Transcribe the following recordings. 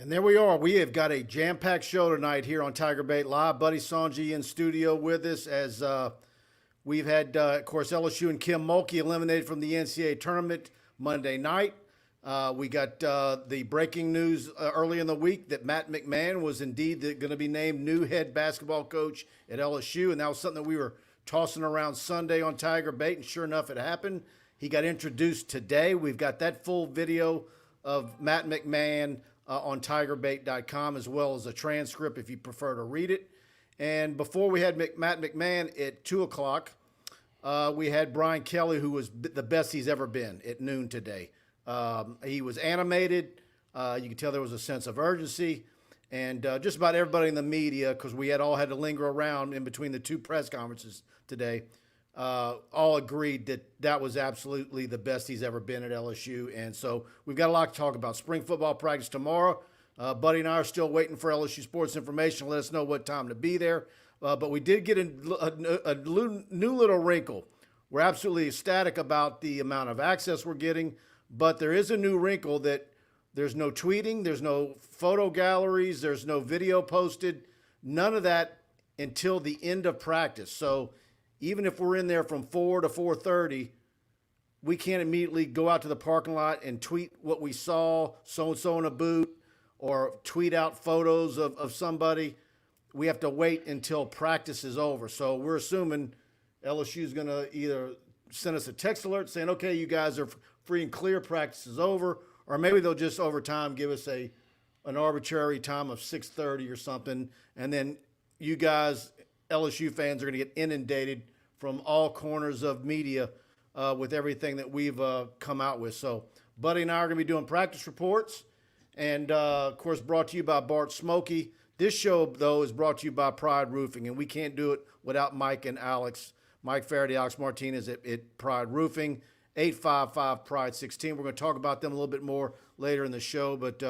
And there we are. We have got a jam-packed show tonight here on TigerBait Live. Buddy Songy in studio with us as we've had, of course, LSU and Kim Mulkey eliminated from the NCAA tournament Monday night. We got the breaking news early in the week that Matt McMahon was indeed going to be named new head basketball coach at LSU, and that was something that we were tossing around Sunday on TigerBait, and sure enough, it happened. He got introduced today. We've got that full video of Matt McMahon on TigerBait.com, as well as a transcript if you prefer to read it. And before we had Matt McMahon at 2 o'clock, we had Brian Kelly, who was the best he's ever been at noon today. He was animated. You could tell there was a sense of urgency. And just about everybody in the media, because we all had to linger around in between the two press conferences today, all agreed that that was absolutely the best he's ever been at LSU. And so we've got a lot to talk about. Spring football practice tomorrow. Buddy and I are still waiting for LSU Sports Information to let us know what time to be there. But we did get a new little wrinkle. We're absolutely ecstatic about the amount of access we're getting, but there is a new wrinkle that there's no tweeting, there's no photo galleries, there's no video posted, none of that until the end of practice. So even if we're in there from 4 to 4:30, we can't immediately go out to the parking lot and tweet what we saw, so-and-so in a boot, or tweet out photos of somebody. We have to wait until practice is over. So we're assuming LSU is going to either send us a text alert saying, okay, you guys are free and clear, practice is over, or maybe they'll just over time give us an arbitrary time of 6:30 or something, and then you guys, LSU fans, are going to get inundated from all corners of media with everything that we've come out with. So Buddy and I are going to be doing practice reports, and of course brought to you by Bart Smokey. This show, though, is brought to you by Pride Roofing, and we can't do it without Mike and Alex. Mike Faraday, Alex Martinez at Pride Roofing, 855-PRIDE-16. We're going to talk about them a little bit more later in the show, but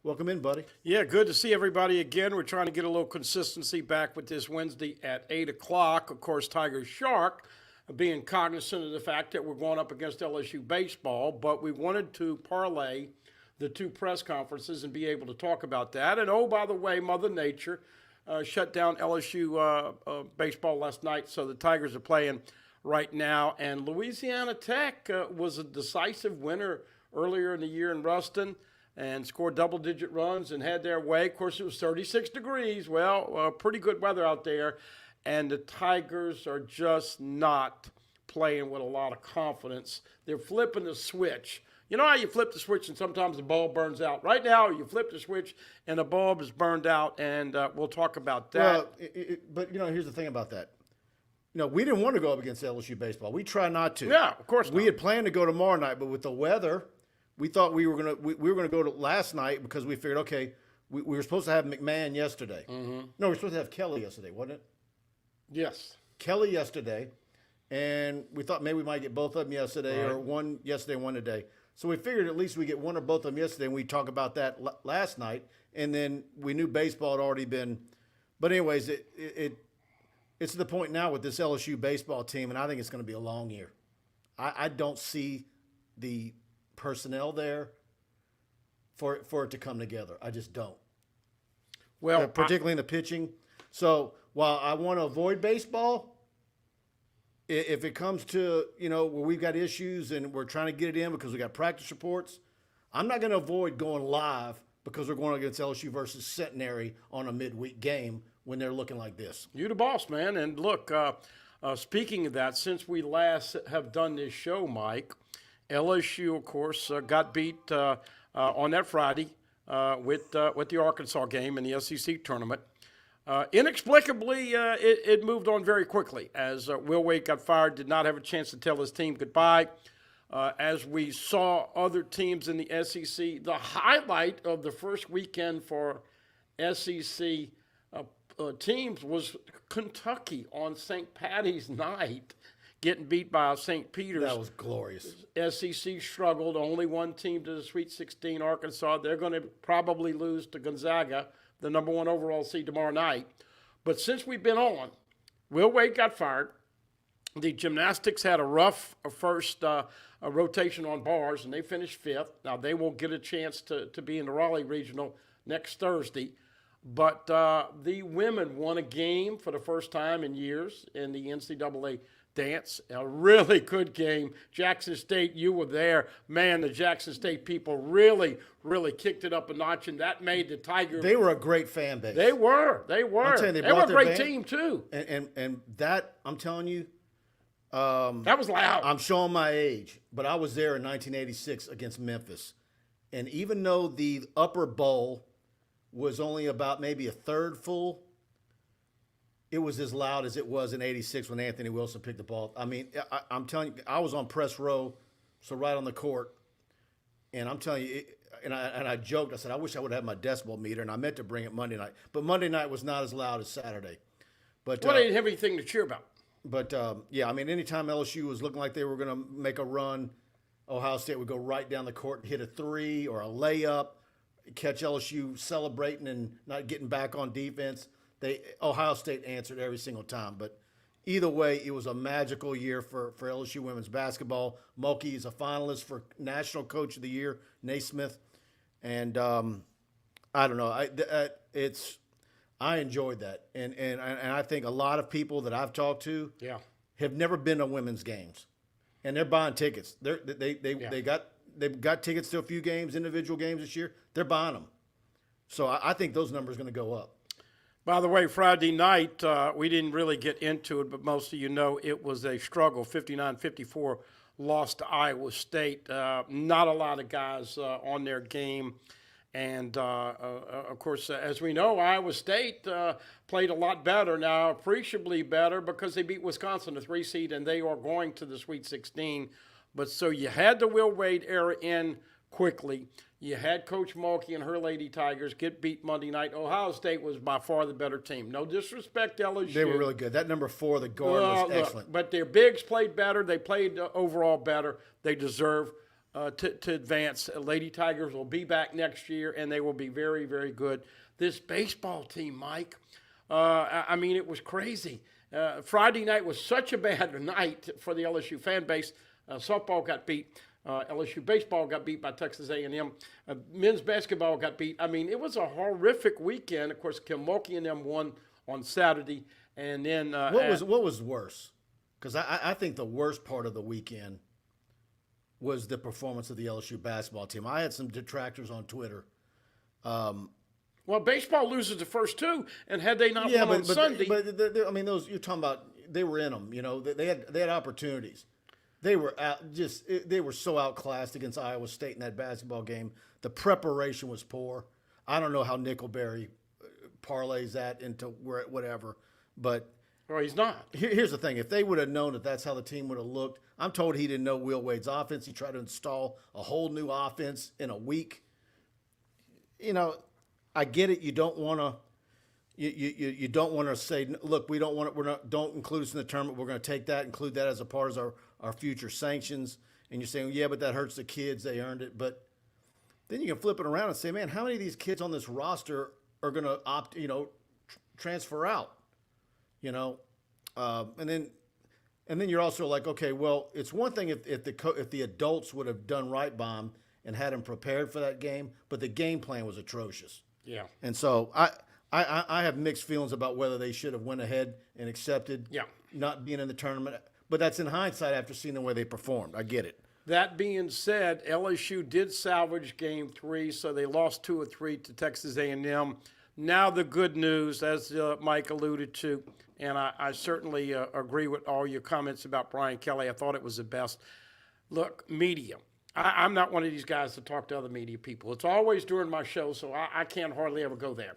welcome in, buddy. Yeah, good to see everybody again. We're trying to get a little consistency back with this Wednesday at 8 o'clock. Of course, Tiger Shark being cognizant of the fact that we're going up against LSU baseball, but we wanted to parlay the two press conferences and be able to talk about that. And, oh, by the way, Mother Nature shut down LSU baseball last night, so the Tigers are playing right now. And Louisiana Tech was a decisive winner earlier in the year in Ruston and scored double-digit runs and had their way. Of course, it was 36 degrees. Well, pretty good weather out there. And the Tigers are just not playing with a lot of confidence. They're flipping the switch. You know how you flip the switch and sometimes the bulb burns out? Right now, you flip the switch and the bulb is burned out, and we'll talk about that. Well, but, here's the thing about that. We didn't want to go up against LSU baseball. We try not to. Yeah, of course not. We had planned to go tomorrow night, but with the weather, we thought we were gonna go to last night because we figured, okay, we were supposed to have McMahon yesterday. Mm-hmm. No, we were supposed to have Kelly yesterday, wasn't it? Yes. Kelly yesterday, and we thought maybe we might get both of them yesterday, right, or one yesterday, one today. So we figured at least we get one or both of them yesterday, and we talk about that last night, and then we knew baseball had already been. But anyways, it's to the point now with this LSU baseball team, and I think it's going to be a long year. I don't see the personnel there for it to come together. I just don't. Well, particularly in the pitching. So while I want to avoid baseball, if it comes to, where we've got issues and we're trying to get it in because we got practice reports, I'm not going to avoid going live because we're going against LSU versus Centenary on a midweek game when they're looking like this. You the boss, man. And look, speaking of that, since we last have done this show, Mike, LSU, of course, got beat on that Friday with the Arkansas game in the SEC tournament. Inexplicably, it moved on very quickly as Will Wade got fired, did not have a chance to tell his team goodbye. As we saw other teams in the SEC, the highlight of the first weekend for SEC teams was Kentucky on St. Patty's night, getting beat by St. Peter's. That was glorious. SEC struggled, only one team to the Sweet 16, Arkansas. They're going to probably lose to Gonzaga, the number one overall seed, tomorrow night. But since we've been on, Will Wade got fired. The gymnastics had a rough first rotation on bars, and they finished fifth. Now, they will get a chance to be in the Raleigh Regional next Thursday. But the women won a game for the first time in years in the NCAA dance. A really good game. Jackson State, you were there. Man, the Jackson State people really, really kicked it up a notch, and that made the Tiger. They were a great fan base. They were. I'm telling you, They were a great team, too. And that, I'm telling you, That was loud. I'm showing my age, but I was there in 1986 against Memphis. And even though the upper bowl was only about maybe a third full, it was as loud as it was in 86 when Anthony Wilson picked the ball. I mean, I'm telling you, I was on press row, so right on the court. And I'm telling you, I joked, I said, I wish I would have my decibel meter, and I meant to bring it Monday night. But Monday night was not as loud as Saturday. But Well, they didn't have anything to cheer about. But, yeah, I mean, anytime LSU was looking like they were going to make a run, Ohio State would go right down the court and hit a three or a layup, catch LSU celebrating and not getting back on defense. Ohio State answered every single time. But either way, it was a magical year for LSU women's basketball. Mulkey is a finalist for National Coach of the Year, Naismith. And I don't know. I enjoyed that. And I think a lot of people that I've talked to have never been to women's games. And they're buying tickets. They've got tickets to a few games, individual games this year. They're buying them. So I think those numbers are going to go up. By the way, Friday night, we didn't really get into it, but most of you know it was a struggle. 59-54 lost to Iowa State. Not a lot of guys on their game. And, of course, as we know, Iowa State played a lot better now, appreciably better, because they beat Wisconsin, the 3 seed, and they are going to the Sweet 16. But so you had the Will Wade era in quickly. You had Coach Mulkey and her Lady Tigers get beat Monday night. Ohio State was by far the better team. No disrespect to LSU. They were really good. That number 4, the guard, was excellent. But their bigs played better. They played overall better. They deserve to advance. Lady Tigers will be back next year, and they will be very, very good. This baseball team, Mike, I mean, it was crazy. Friday night was such a bad night for the LSU fan base. Softball got beat. LSU baseball got beat by Texas A&M. Men's basketball got beat. I mean, it was a horrific weekend. Of course, Kim Mulkey and them won on Saturday. And then what was worse? Because I think the worst part of the weekend was the performance of the LSU basketball team. I had some detractors on Twitter. Well, baseball loses the first 2, and had they not won on Sunday. I mean, those you're talking about, they were in them. You know, they had opportunities. They were they were so outclassed against Iowa State in that basketball game. The preparation was poor. I don't know how Nickelberry parlays that into whatever, but well, he's not. Here's the thing: if they would have known that that's how the team would have looked, I'm told he didn't know Will Wade's offense. He tried to install a whole new offense in a week. You know, I get it. You don't want to. You don't want to say, look, we don't want it. Don't include us in the tournament. We're going to take that, include that as a part of our future sanctions. And you're saying, yeah, but that hurts the kids. They earned it. But then you can flip it around and say, man, how many of these kids on this roster are going to transfer out? You know, and then you're also like, okay, well, it's one thing if the adults would have done right by him and had him prepared for that game, but the game plan was atrocious. Yeah. And so I have mixed feelings about whether they should have went ahead and accepted not being in the tournament. But that's in hindsight after seeing the way they performed. I get it. That being said, LSU did salvage Game 3, so they lost 2 of 3 to Texas A&M. Now the good news, as Mike alluded to, and I certainly agree with all your comments about Brian Kelly. I thought it was the best. Look, media. I'm not one of these guys to talk to other media people. It's always during my show, so I can't hardly ever go there.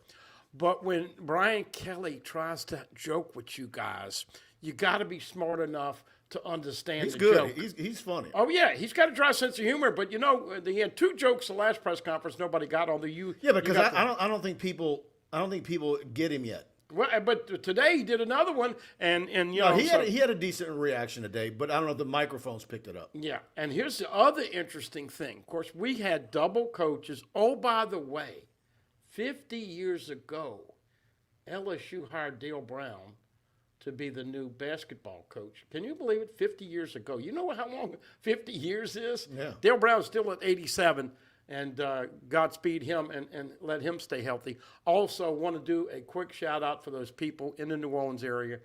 But when Brian Kelly tries to joke with you guys, you got to be smart enough to understand the joke. He's funny. Oh, yeah. He's got a dry sense of humor. But, you know, he had 2 jokes the last press conference nobody got, although you. Yeah, because I don't think people get him yet. Well, but today he did another one, and you know. He had a decent reaction today, but I don't know if the microphones picked it up. Yeah, and here's the other interesting thing. Of course, we had double coaches. Oh, by the way, 50 years ago, LSU hired Dale Brown to be the new basketball coach. Can you believe it? 50 years ago. You know how long 50 years is? Yeah. Dale Brown's still at 87, and Godspeed him and let him stay healthy. Also, want to do a quick shout-out for those people in the New Orleans area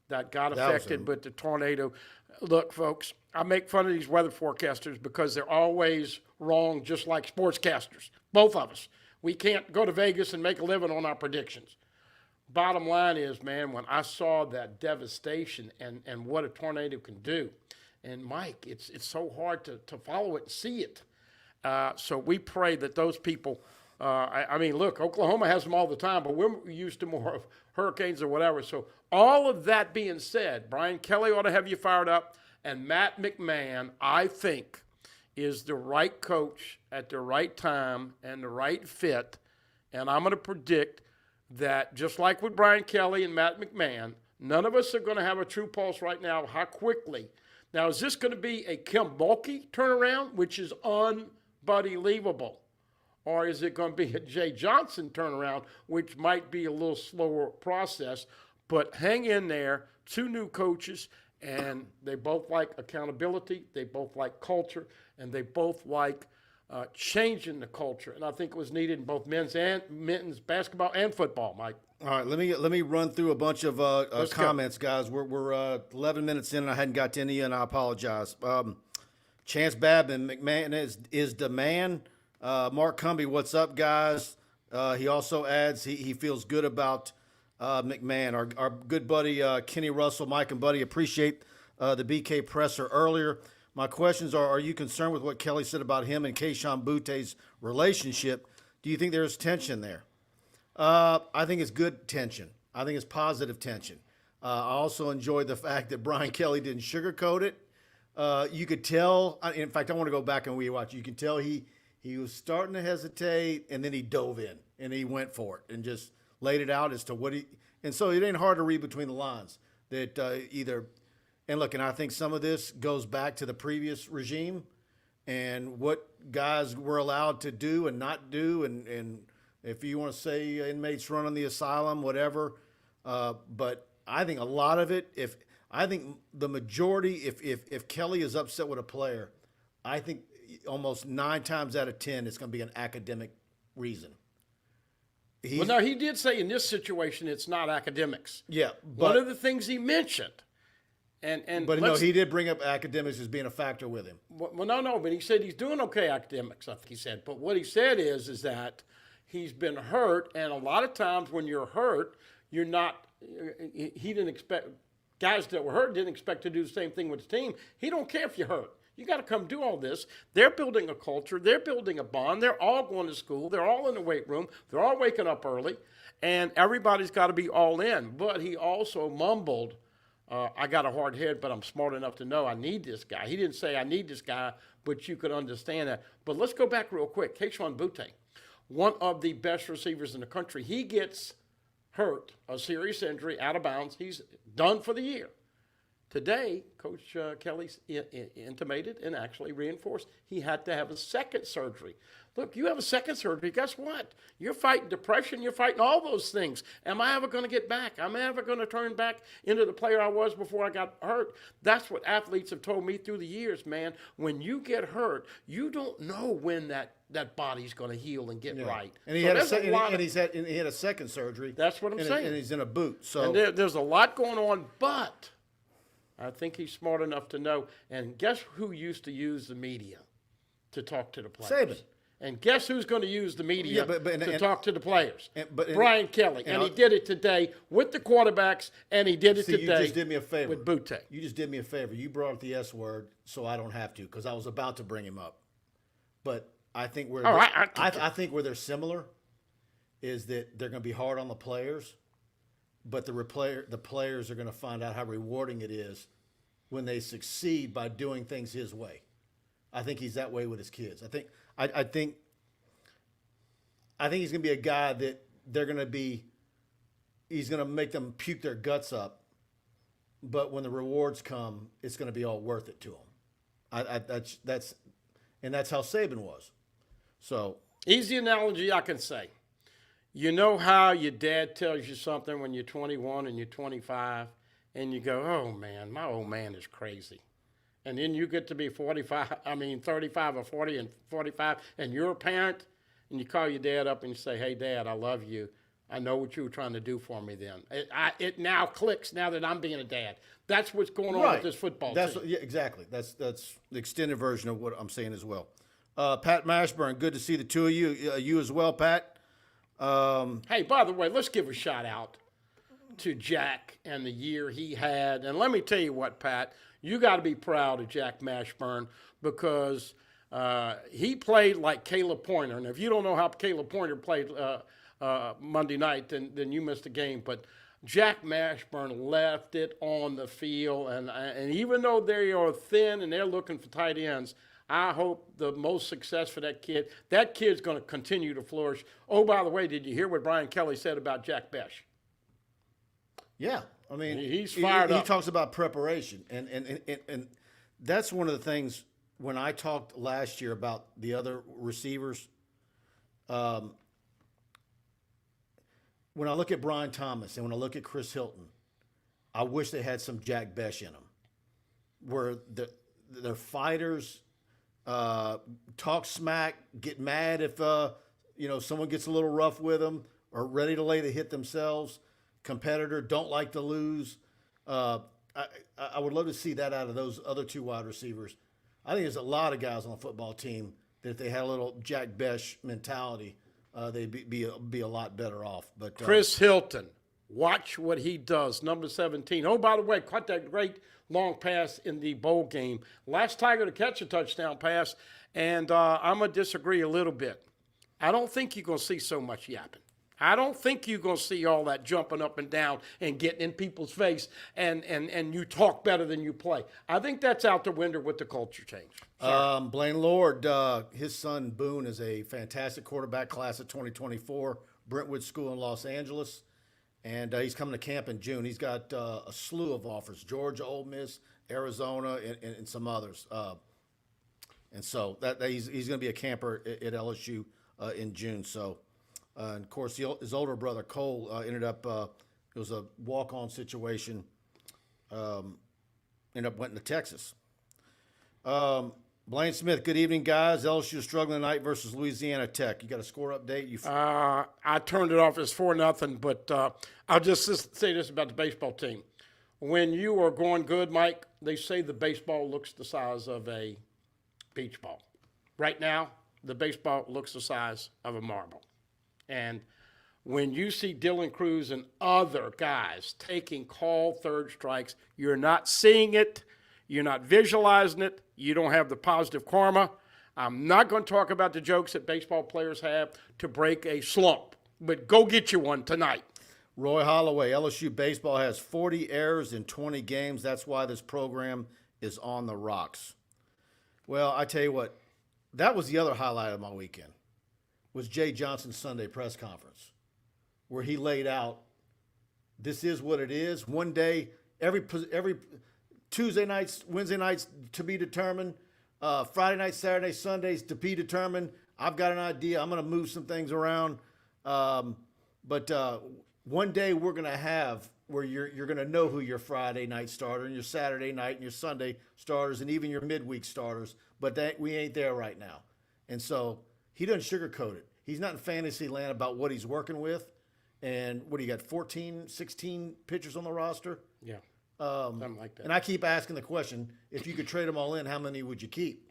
that got affected with the tornado. Look, folks, I make fun of these weather forecasters because they're always wrong, just like sportscasters, both of us. We can't go to Vegas and make a living on our predictions. Bottom line is, man, when I saw that devastation and what a tornado can do, and Mike, it's so hard to follow it and see it. So we pray that those people, I mean, look, Oklahoma has them all the time, but we're used to more of hurricanes or whatever. So all of that being said, Brian Kelly ought to have you fired up, and Matt McMahon, I think, is the right coach at the right time and the right fit. And I'm going to predict that just like with Brian Kelly and Matt McMahon, none of us are going to have a true pulse right now how quickly. Now, is this going to be a Kim Mulkey turnaround, which is unbelievable? Or is it going to be a Jay Johnson turnaround, which might be a little slower process? But hang in there, 2 new coaches, and they both like accountability, they both like culture, and they both like changing the culture. And I think it was needed in both men's basketball and football, Mike. All right, let me run through a bunch of comments, guys. We're 11 minutes in, and I hadn't got to any, and I apologize. Chance Babin, McMahon is the man. Mark Cumby, what's up, guys? He also adds he feels good about McMahon. Our good buddy Kenny Russell, Mike and Buddy, appreciate the BK presser earlier. My questions are you concerned with what Kelly said about him and Keishawn Butte's relationship? Do you think there's tension there? I think it's good tension. I think it's positive tension. I also enjoyed the fact that Brian Kelly didn't sugarcoat it. You could tell, in fact, I want to go back and rewatch. You can tell he was starting to hesitate, and then he dove in, and he went for it and just laid it out as to what he – and so it ain't hard to read between the lines that either – and look, and I think some of this goes back to the previous regime and what guys were allowed to do and not do, and if you want to say inmates running the asylum, whatever. But I think a lot of it, I think the majority, if Kelly is upset with a player, I think almost 9 times out of 10 it's going to be an academic reason. Well, no, he did say in this situation it's not academics. Yeah, but one of the things he mentioned. But no, he did bring up academics as being a factor with him. Well, no, but he said he's doing okay academics, I think he said. But what he said is that he's been hurt, and a lot of times when you're hurt, you're not – he didn't expect – guys that were hurt didn't expect to do the same thing with the team. He don't care if you're hurt. You got to come do all this. They're building a culture. They're building a bond. They're all going to school. They're all in the weight room. They're all waking up early, and everybody's got to be all in. But he also mumbled – I got a hard head, but I'm smart enough to know I need this guy. He didn't say I need this guy, but you could understand that. But let's go back real quick. Keishawn Butte, one of the best receivers in the country. He gets hurt, a serious injury, out of bounds. He's done for the year. Today, Coach Kelly's intimated and actually reinforced he had to have a second surgery. Look, you have a second surgery, guess what? You're fighting depression, you're fighting all those things. Am I ever going to get back? Am I ever going to turn back into the player I was before I got hurt? That's what athletes have told me through the years, man. When you get hurt, you don't know when that body's going to heal and get right. And he had a second surgery. That's what I'm saying. And he's in a boot. So and there's a lot going on, but I think he's smart enough to know. And guess who used to use the media to talk to the players? Saban. And guess who's going to use the media to talk to the players? Brian Kelly. And he did it today with the quarterbacks, and he did it today you just did me a favor. With Butte. You just did me a favor. You brought up the S word, so I don't have to, because I was about to bring him up. But I think I think where they're similar is that they're going to be hard on the players, but the players are going to find out how rewarding it is when they succeed by doing things his way. I think he's that way with his kids. I think he's going to be a guy that he's going to make them puke their guts up, but when the rewards come, it's going to be all worth it to them. That's how Saban was. So easy analogy I can say. You know how your dad tells you something when you're 21 and you're 25, and you go, oh, man, my old man is crazy. And then you get to be 35 or 40 and 45, and you're a parent, and you call your dad up and you say, hey, Dad, I love you. I know what you were trying to do for me then. It now clicks now that I'm being a dad. That's what's going on with this football team. Yeah, exactly. That's the extended version of what I'm saying as well. Pat Mashburn, good to see the two of you. You as well, Pat. Hey, by the way, let's give a shout out to Jack and the year he had. And let me tell you what, Pat, you got to be proud of Jack Mashburn because he played like Caleb Pointer. And if you don't know how Caleb Pointer played Monday night, then you missed a game. But Jack Mashburn left it on the field. And even though they are thin and they're looking for tight ends, I hope the most success for that kid. That kid's going to continue to flourish. Oh, by the way, did you hear what Brian Kelly said about Jack Besh? Yeah, I mean, he's fired up. He talks about preparation, and that's one of the things when I talked last year about the other receivers. When I look at Brian Thomas and when I look at Chris Hilton, I wish they had some Jack Besh in them, where they're fighters. Talk smack, get mad if someone gets a little rough with them, or ready to lay the hit themselves. Competitor, don't like to lose. I would love to see that out of those other two wide receivers. I think there's a lot of guys on the football team that if they had a little Jack Besh mentality, they'd be a lot better off. But Chris Hilton, watch what he does. Number 17. Oh, by the way, caught that great long pass in the bowl game. Last Tiger to catch a touchdown pass, and I'm going to disagree a little bit. I don't think you're going to see so much yapping. I don't think you're going to see all that jumping up and down and getting in people's face and you talk better than you play. I think that's out the window with the culture change. Blaine Lord, his son Boone is a fantastic quarterback, class of 2024, Brentwood School in Los Angeles. And he's coming to camp in June. He's got a slew of offers, Georgia, Ole Miss, Arizona, and some others. And so that he's going to be a camper at LSU in June. So, and of course, his older brother, Cole, ended up, it was a walk-on situation, ended up went to Texas. Blaine Smith, good evening, guys. LSU is struggling tonight versus Louisiana Tech. You got a score update? I turned it off as 4-0, but I'll just say this about the baseball team. When you are going good, Mike, they say the baseball looks the size of a beach ball. Right now, the baseball looks the size of a marble. And when you see Dylan Cruz and other guys taking called third strikes, you're not seeing it. You're not visualizing it. You don't have the positive karma. I'm not going to talk about the jokes that baseball players have to break a slump, but go get you one tonight. Roy Holloway, LSU baseball has 40 errors in 20 games. That's why this program is on the rocks. Well, I tell you what, that was the other highlight of my weekend, was Jay Johnson's Sunday press conference, where he laid out, this is what it is. One day, every Tuesday nights, Wednesday nights to be determined, Friday nights, Saturdays, Sundays to be determined. I've got an idea. I'm going to move some things around. But one day we're going to have where you're going to know who your Friday night starter and your Saturday night and your Sunday starters and even your midweek starters. But we ain't there right now. And so he doesn't sugarcoat it. He's not in fantasy land about what he's working with. And what do you got, 14, 16 pitchers on the roster? Yeah. Something like that. And I keep asking the question, if you could trade them all in, how many would you keep?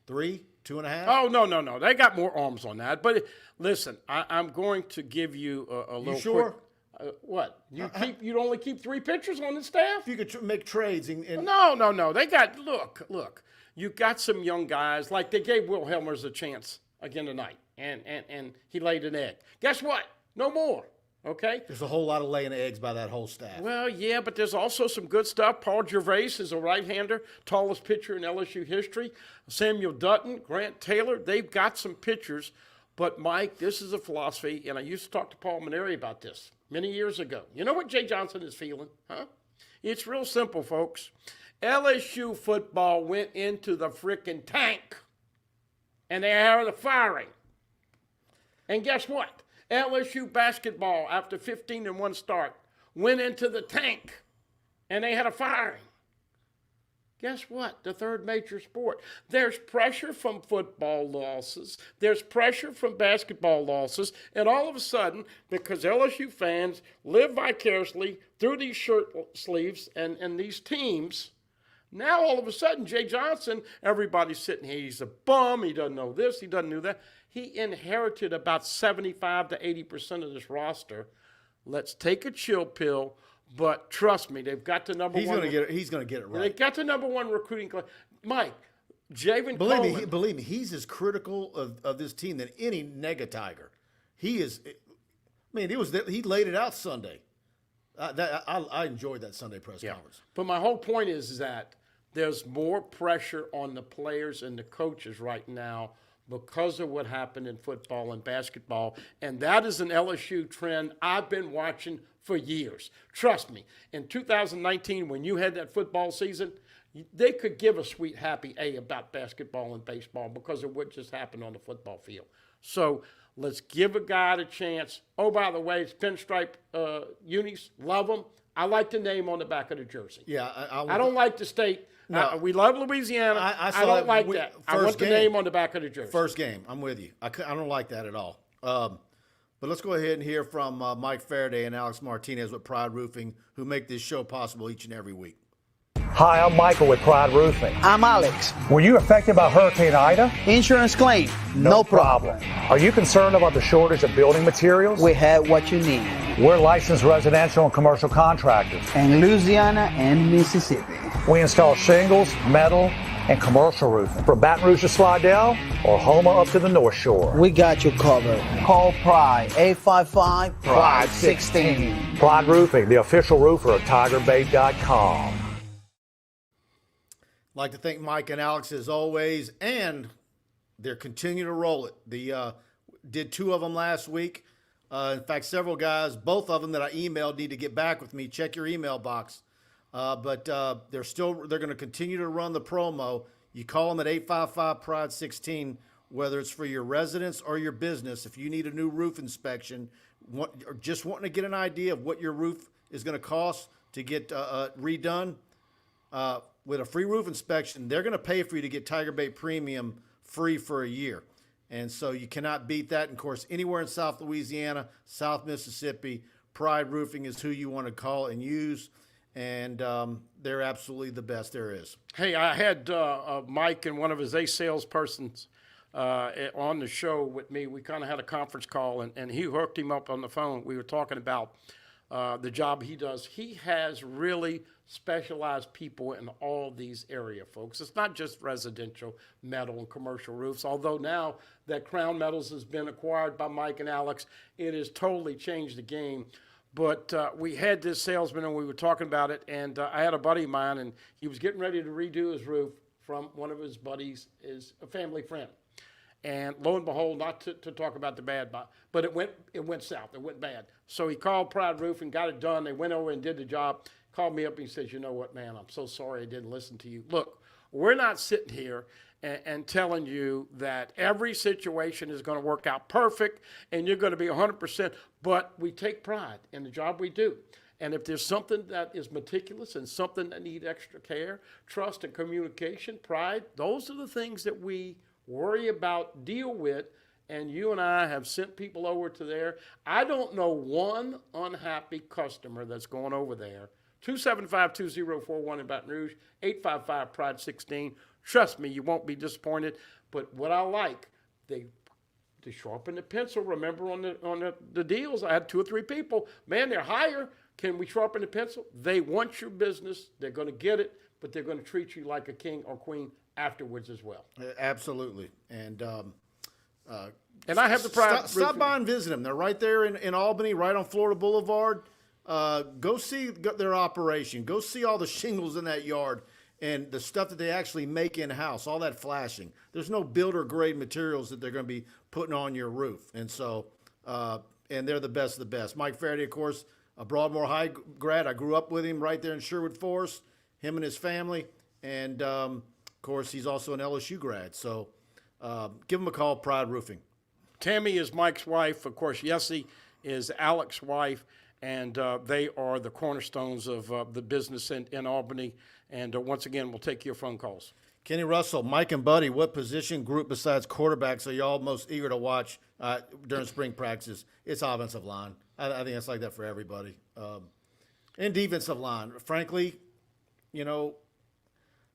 3, 2.5? Oh, no. They got more arms on that. But listen, I'm going to give you a little You sure? quick. What? You'd only keep 3 pitchers on the staff? If you could make trades. No. They got, look. You got some young guys. Like they gave Will Helmers a chance again tonight. And he laid an egg. Guess what? No more. Okay? There's a whole lot of laying eggs by that whole staff. Well, yeah, but there's also some good stuff. Paul Gervais is a right-hander, tallest pitcher in LSU history. Samuel Dutton, Grant Taylor, they've got some pitchers. But, Mike, this is a philosophy, and I used to talk to Paul Maneri about this many years ago. You know what Jay Johnson is feeling, huh? It's real simple, folks. LSU football went into the frickin' tank, and they are the firing. And guess what? LSU basketball, after 15-1 start, went into the tank. and they had a firing. Guess what? The third major sport. There's pressure from football losses. There's pressure from basketball losses. And all of a sudden, because LSU fans live vicariously through these shirt sleeves and these teams, now all of a sudden, Jay Johnson, everybody's sitting here. He's a bum. He doesn't know this. He doesn't know that. He inherited about 75 to 80% of this roster. Let's take a chill pill. But trust me, they've got the number one. He's going to get it right. They've got the number one recruiting class. Mike, Javen Coleman. Believe me, he's as critical of this team than any nega Tiger. He is. I mean, he laid it out Sunday. I enjoyed that Sunday press conference. But my whole point is that there's more pressure on the players and the coaches right now because of what happened in football and basketball. And that is an LSU trend I've been watching for years. Trust me, in 2019, when you had that football season, they could give a sweet, happy A about basketball and baseball because of what just happened on the football field. So let's give a guy a chance. Oh, by the way, it's pinstripe unis. Love them. I like the name on the back of the jersey. Yeah, I don't like the state. No. We love Louisiana. I don't like that. I want the name on the back of the jersey. First game. I'm with you. I don't like that at all. But let's go ahead and hear from Mike Faraday and Alex Martinez with Pride Roofing, who make this show possible each and every week. Hi, I'm Michael with Pride Roofing. I'm Alex. Were you affected by Hurricane Ida? Insurance claim, no problem. Are you concerned about the shortage of building materials? We have what you need. We're licensed residential and commercial contractors. In Louisiana and Mississippi. We install shingles, metal, and commercial roofing. From Baton Rouge to Slidell or Houma up to the North Shore. We got you covered. Call Pride, 855-PRIDE-16. Pride Roofing, the official roofer of TigerBait.com. Like to thank Mike and Alex as always, and they're continuing to roll it. Did two of them last week. In fact, several guys, both of them that I emailed, need to get back with me. Check your email box. But they're going to continue to run the promo. You call them at 855-PRIDE-16, whether it's for your residence or your business. If you need a new roof inspection, or just wanting to get an idea of what your roof is going to cost to get redone, with a free roof inspection, they're going to pay for you to get TigerBait Premium free for a year. And so you cannot beat that. And of course, anywhere in South Louisiana, South Mississippi, Pride Roofing is who you want to call and use. And they're absolutely the best there is. Hey, I had Mike and one of his salespersons on the show with me. We kind of had a conference call, and he hooked him up on the phone. We were talking about the job he does. He has really specialized people in all these area, folks. It's not just residential metal and commercial roofs, although now that Crown Metals has been acquired by Mike and Alex, it has totally changed the game. But we had this salesman, and we were talking about it, and I had a buddy of mine, and he was getting ready to redo his roof from one of his buddies, is a family friend. And lo and behold, not to talk about the bad, but it went south. It went bad. So he called Pride Roof and got it done. They went over and did the job. Called me up and he says, you know what, man, I'm so sorry I didn't listen to you. Look, we're not sitting here and telling you that every situation is going to work out perfect and you're going to be 100%, but we take pride in the job we do. And if there's something that is meticulous and something that needs extra care, trust and communication, pride, those are the things that we worry about, deal with, and you and I have sent people over to there. I don't know one unhappy customer that's going over there. 275-2041 in Baton Rouge, 855-PRIDE-16. Trust me, you won't be disappointed. But what I like, they sharpen the pencil. Remember on the deals, I had 2 or 3 people. Man, they're higher. Can we sharpen the pencil? They want your business. They're going to get it, but they're going to treat you like a king or queen afterwards as well. Absolutely. And I have the pride. Stop by and visit them. They're right there in Albany, right on Florida Boulevard. Go see their operation. Go see all the shingles in that yard and the stuff that they actually make in-house, all that flashing. There's no builder-grade materials that they're going to be putting on your roof. And so, and they're the best of the best. Mike Faraday, of course, a Broadmoor High grad. I grew up with him right there in Sherwood Forest, him and his family. And, of course, he's also an LSU grad. So give him a call, Pride Roofing. Tammy is Mike's wife. Of course, Yessie is Alex's wife. and they are the cornerstones of the business in Albany. And once again, we'll take your phone calls. Kenny Russell, Mike and Buddy, what position group besides quarterbacks are y'all most eager to watch during spring practices? It's offensive line. I think it's like that for everybody. And defensive line. Frankly, you know,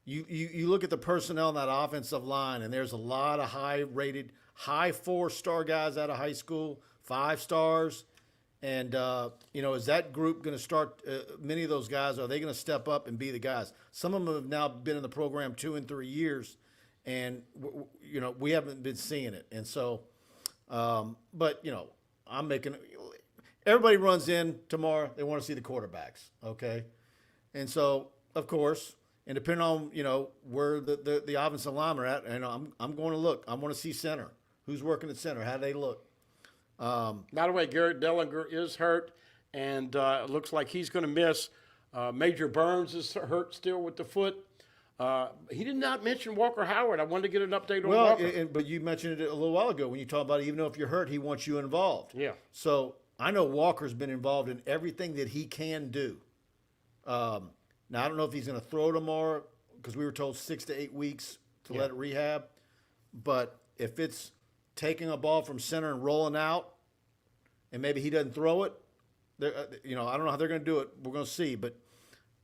you look at the personnel in that offensive line, and there's a lot of high-rated, high 4-star guys out of high school, 5 stars. And, you know, is that group going to start, many of those guys, are they going to step up and be the guys? Some of them have now been in the program 2 and 3 years, and, you know, we haven't been seeing it. And so, but, you know, everybody runs in tomorrow, they want to see the quarterbacks, okay? And so, of course, and depending on, you know, where the offensive linemen are at, you know, I'm going to look. I want to see center. Who's working at center? How do they look? By the way, Garrett Dellinger is hurt, and it looks like he's going to miss. Major Burns is hurt still with the foot. He did not mention Walker Howard. I wanted to get an update on Walker. But you mentioned it a little while ago when you talked about it, even though if you're hurt, he wants you involved. Yeah. So I know Walker's been involved in everything that he can do. Now, I don't know if he's going to throw tomorrow because we were told 6 to 8 weeks to let it rehab. But if it's taking a ball from center and rolling out, and maybe he doesn't throw it, you know, I don't know how they're going to do it. We're going to see. But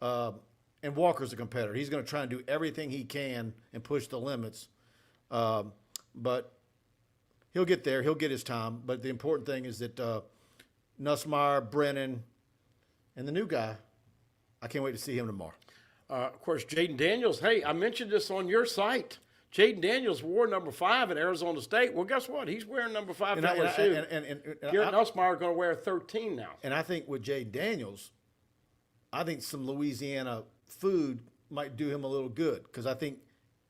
and Walker's a competitor. He's going to try and do everything he can and push the limits. But he'll get there. He'll get his time. But the important thing is that Nussmeier, Brennan, and the new guy, I can't wait to see him tomorrow. Of course, Jaden Daniels. Hey, I mentioned this on your site. Jaden Daniels wore number 5 at Arizona State. Well, guess what? He's wearing number 5 at LSU. And Garrett Nussmeier is going to wear 13 now. And I think with Jaden Daniels, I think some Louisiana food might do him a little good because I think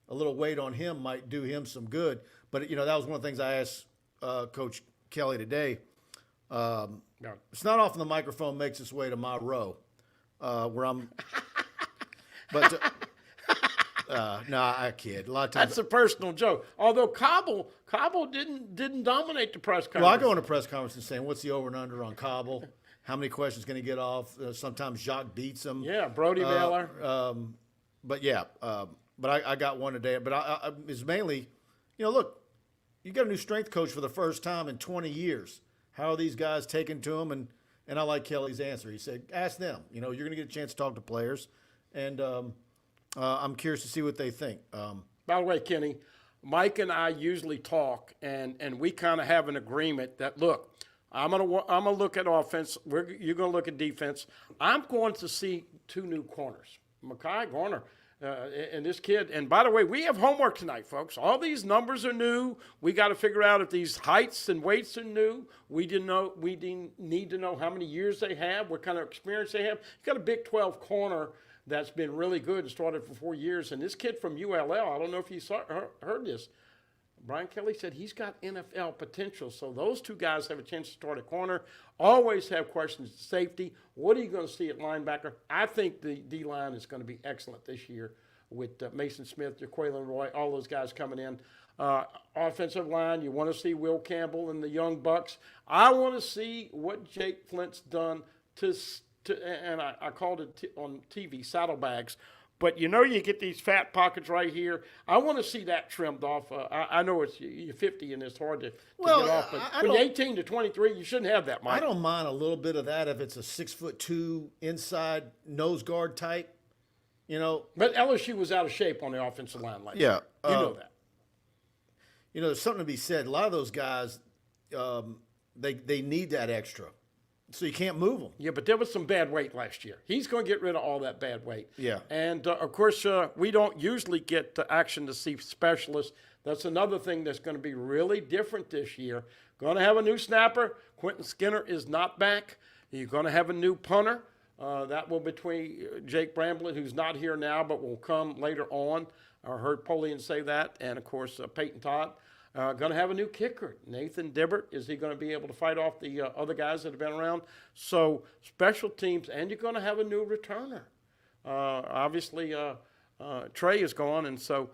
a little weight on him might do him some good. But, you know, that was one of the things I asked Coach Kelly today. It's not often the microphone makes its way to my row where I'm – but – no, I kid. A lot of times that's a personal joke. Although Cobble didn't dominate the press conference. Well, I go into press conferences saying, "What's the over and under on Cobble? How many questions can he get off?" Sometimes Jacques beats him. Yeah, Brody Baylor. But yeah, but I got one today. But it's mainly, you know, look, you got a new strength coach for the first time in 20 years. How are these guys taking to him? And I like Kelly's answer. He said, "Ask them. You know, you're going to get a chance to talk to players." And I'm curious to see what they think. By the way, Kenny, Mike and I usually talk, and we kind of have an agreement that, look, I'm gonna look at offense. You're gonna look at defense. I'm going to see 2 new corners, Mekhi Garner, and this kid. And by the way, we have homework tonight, folks. All these numbers are new. We got to figure out if these heights and weights are new. We need to know how many years they have, what kind of experience they have. You got a Big 12 corner that's been really good and started for 4 years. And this kid from ULL, I don't know if you heard this, Brian Kelly said he's got NFL potential. So those 2 guys have a chance to start at corner. Always have questions to safety. What are you going to see at linebacker? I think the D-line is going to be excellent this year with Mason Smith, Jaquelin Roy, all those guys coming in. Offensive line, you want to see Will Campbell and the Young Bucks. I want to see what Jake Flint's done and I called it on TV, saddlebags. But, you know, you get these fat pockets right here. I want to see that trimmed off. I know you're 50 and it's hard to get off. But when you're 18 to 23, you shouldn't have that, Mike. I don't mind a little bit of that if it's a 6'2" inside nose guard type, you know. But LSU was out of shape on the offensive line last year. You know that. You know, there's something to be said. A lot of those guys, they need that extra. So you can't move them. Yeah, but there was some bad weight last year. He's going to get rid of all that bad weight. Yeah. And, of course, we don't usually get action to see specialists. That's another thing that's going to be really different this year. Going to have a new snapper. Quentin Skinner is not back. You're going to have a new punter. That will between Jake Bramblett, who's not here now but will come later on. I heard Polian say that. And, of course, Peyton Todd. Going to have a new kicker, Nathan Dibbert. Is he going to be able to fight off the other guys that have been around? So special teams, and you're going to have a new returner. Obviously, Trey is gone, and so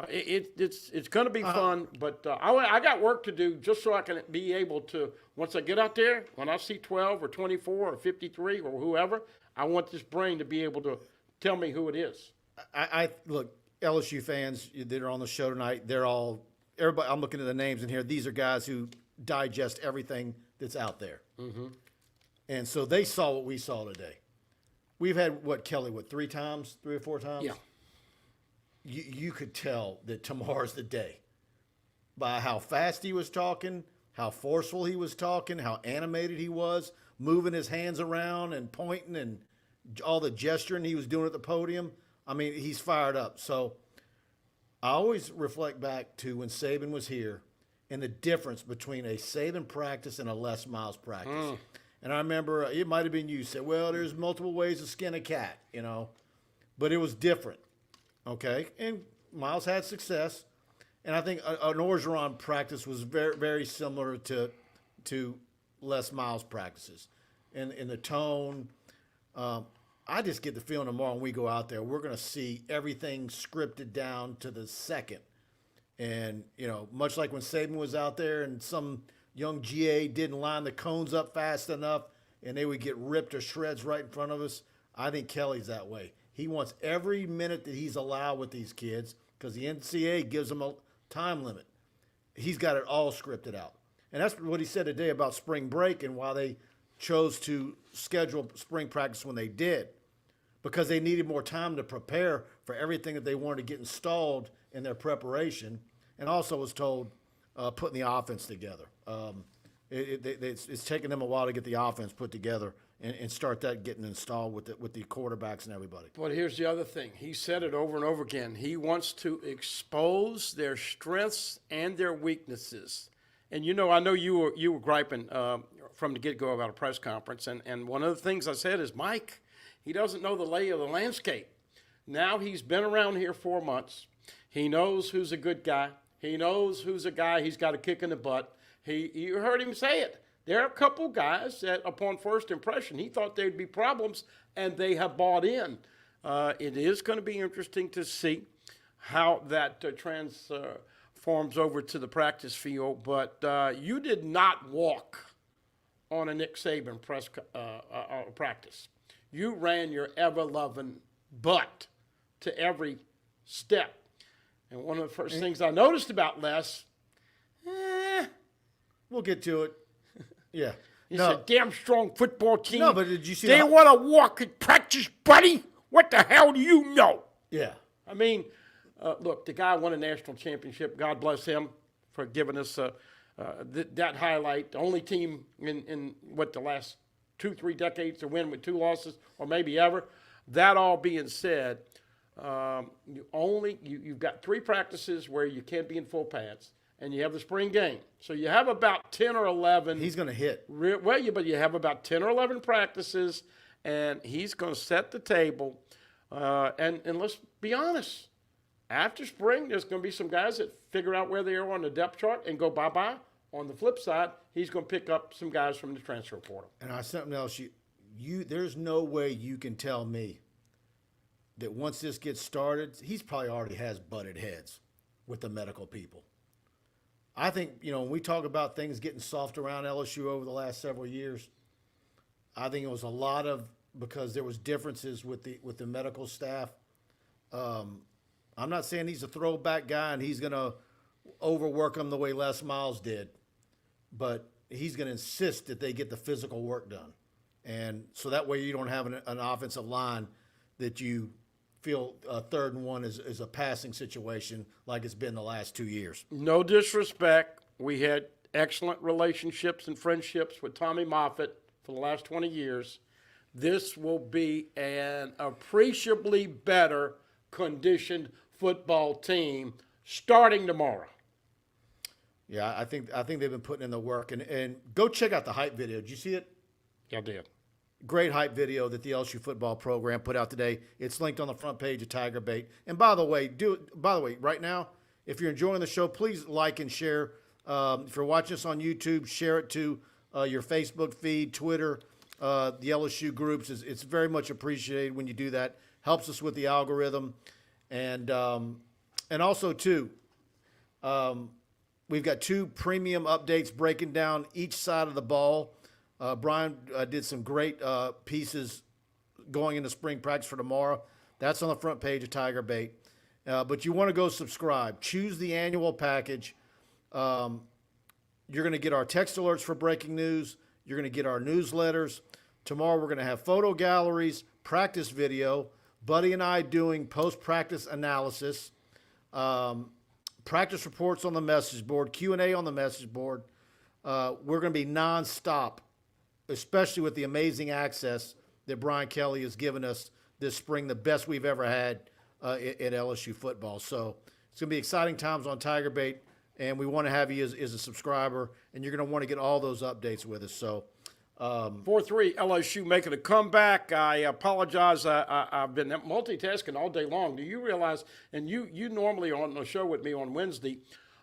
It's going to be fun, but I got work to do just so I can be able to, once I get out there, when I see 12 or 24 or 53 or whoever, I want this brain to be able to tell me who it is. I look, LSU fans that are on the show tonight, everybody, I'm looking at the names in here. These are guys who digest everything that's out there. Mm-hmm. And so they saw what we saw today. We've had, Kelly, 3 or 4 times? Yeah. You could tell that tomorrow's the day by how fast he was talking, how forceful he was talking, how animated he was, moving his hands around and pointing and all the gesturing he was doing at the podium. I mean, he's fired up. So I always reflect back to when Saban was here and the difference between a Saban practice and a Les Miles practice. And I remember it might have been you said, well, there's multiple ways to skin a cat, but it was different. Okay, and Miles had success, and I think an Orgeron practice was very, very similar to Les Miles practices, and in the tone. I just get the feeling tomorrow when we go out there, we're going to see everything scripted down to the second, and much like when Saban was out there and some young GA didn't line the cones up fast enough, and they would get ripped to shreds right in front of us. I think Kelly's that way. He wants every minute that he's allowed with these kids because the NCAA gives him a time limit. He's got it all scripted out. And that's what he said today about spring break and why they chose to schedule spring practice when they did, because they needed more time to prepare for everything that they wanted to get installed in their preparation, and also was told putting the offense together. It's taken them a while to get the offense put together and start that getting installed with the quarterbacks and everybody. But here's the other thing. He said it over and over again. He wants to expose their strengths and their weaknesses. And, I know you were griping from the get-go about a press conference. And one of the things I said is, Mike, he doesn't know the lay of the landscape. Now he's been around here 4 months. He knows who's a good guy. He knows who's a guy he's got a kick in the butt. You heard him say it. There are a couple guys that, upon first impression, he thought there'd be problems, and they have bought in. It is going to be interesting to see how that transforms over to the practice field. But you did not walk on a Nick Saban practice. You ran your ever-loving butt to every step. And one of the first things I noticed about Les, we'll get to it. Yeah. It's a damn strong football team. No, but did you see they want to walk in practice, buddy? What the hell do you know? Yeah. I mean, look, the guy won a national championship. God bless him for giving us that highlight. The only team in the last 2-3 decades to win with 2 losses, or maybe ever. That all being said, you've got 3 practices where you can't be in full pads. And you have the spring game. So you have about 10 or 11. He's going to hit. But you have about 10 or 11 practices, and he's going to set the table. And let's be honest, after spring, there's going to be some guys that figure out where they are on the depth chart and go bye-bye. On the flip side, he's going to pick up some guys from the transfer portal. And something else, there's no way you can tell me that once this gets started, he's probably already has butted heads with the medical people. I think, when we talk about things getting soft around LSU over the last several years, I think it was a lot of because there was differences with the medical staff. I'm not saying he's a throwback guy and he's going to overwork them the way Les Miles did, but he's going to insist that they get the physical work done. And so that way you don't have an offensive line that you feel 3rd and 1 is a passing situation like it's been the last 2 years. No disrespect. We had excellent relationships and friendships with Tommy Moffitt for the last 20 years. This will be an appreciably better conditioned football team starting tomorrow. Yeah, I think they've been putting in the work. And go check out the hype video. Did you see it? Yeah, I did. Great hype video that the LSU football program put out today. It's linked on the front page of TigerBait. And by the way, right now, if you're enjoying the show, please like and share. If you're watching us on YouTube, share it to your Facebook feed, Twitter, the LSU groups. It's very much appreciated when you do that. Helps us with the algorithm. And And also, too, we've got 2 premium updates breaking down each side of the ball. Brian did some great pieces going into spring practice for tomorrow. That's on the front page of TigerBait. But you want to go subscribe. Choose the annual package. You're going to get our text alerts for breaking news. You're going to get our newsletters. Tomorrow we're going to have photo galleries, practice video, Buddy and I doing post-practice analysis, practice reports on the message board, Q&A on the message board. We're going to be nonstop, especially with the amazing access that Brian Kelly has given us this spring, the best we've ever had at LSU football. So it's going to be exciting times on TigerBait, and we want to have you as a subscriber, and you're going to want to get all those updates with us. So 4-3 LSU making a comeback. I apologize. I've been multitasking all day long. Do you realize, and you normally on the show with me on Wednesday,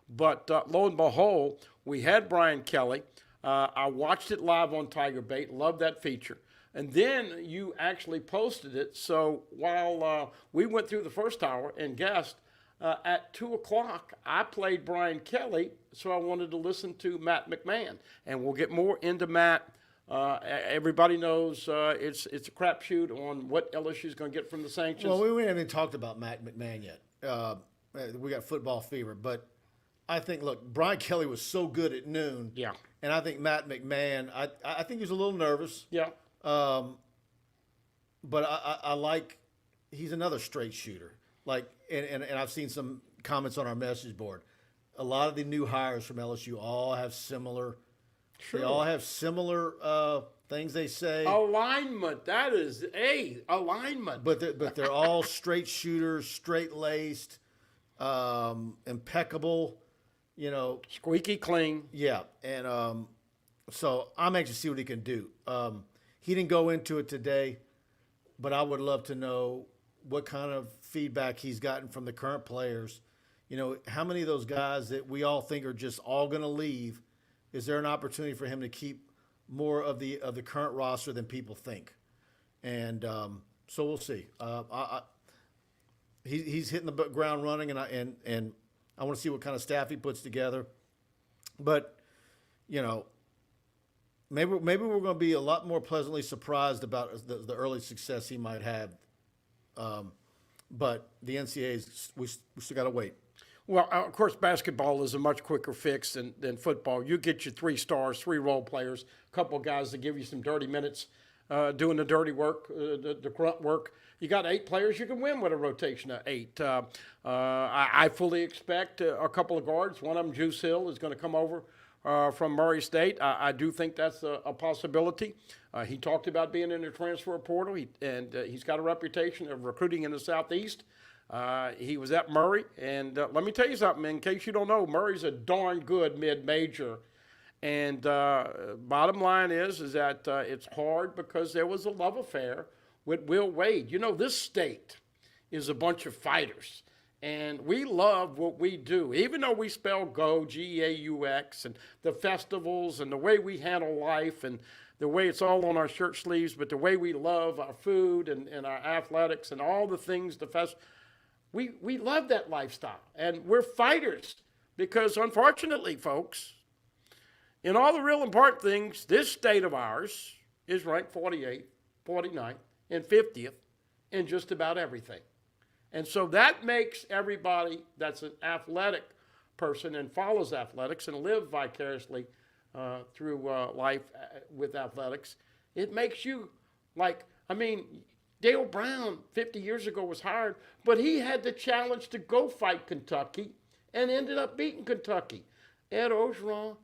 but lo and behold, we had Brian Kelly. I watched it live on TigerBait. Loved that feature. And then you actually posted it. So while we went through the first hour and guessed, at 2 o'clock, I played Brian Kelly, so I wanted to listen to Matt McMahon. And we'll get more into Matt. Everybody knows it's a crapshoot on what LSU is going to get from the sanctions. Well, we haven't even talked about Matt McMahon yet. We got football fever, but I think, look, Brian Kelly was so good at noon. Yeah. And I think Matt McMahon, I think he was a little nervous. Yeah. But I like, he's another straight shooter. Like, and I've seen some comments on our message board. A lot of the new hires from LSU all have similar. Sure. They all have similar things they say. Alignment. That is alignment. But they're all straight shooters, straight laced, impeccable. You know, Squeaky clean. yeah. And so I'm anxious to see what he can do. He didn't go into it today, but I would love to know what kind of feedback he's gotten from the current players. You know, how many of those guys that we all think are just all going to leave? Is there an opportunity for him to keep more of the current roster than people think? And so we'll see. He's hitting the ground running, and I want to see what kind of staff he puts together. But you know, maybe we're going to be a lot more pleasantly surprised about the early success he might have. But the NCAA's we still got to wait. Well, of course, basketball is a much quicker fix than football. You get your 3 stars, 3 role players, a couple of guys to give you some dirty minutes, doing the dirty work, the grunt work. You got 8 players, you can win with a rotation of 8. I fully expect a couple of guards. One of them, Juice Hill, is going to come over from Murray State. I do think that's a possibility. He talked about being in the transfer portal, and he's got a reputation of recruiting in the Southeast. He was at Murray, and let me tell you something, in case you don't know, Murray's a darn good mid-major. And bottom line is that it's hard because there was a love affair with Will Wade. You know, this state is a bunch of fighters, and we love what we do. Even though we spell GO, G-A-U-X, and the festivals and the way we handle life and the way it's all on our shirt sleeves, but the way we love our food and our athletics and all the things, we love that lifestyle, and we're fighters because, unfortunately, folks, in all the real important things, this state of ours is ranked 48th, 49th, and 50th in just about everything. And so that makes everybody that's an athletic person and follows athletics and live vicariously through life with athletics, it makes you like, I mean, Dale Brown 50 years ago was hired, but he had the challenge to go fight Kentucky and ended up beating Kentucky. Ed Ogeron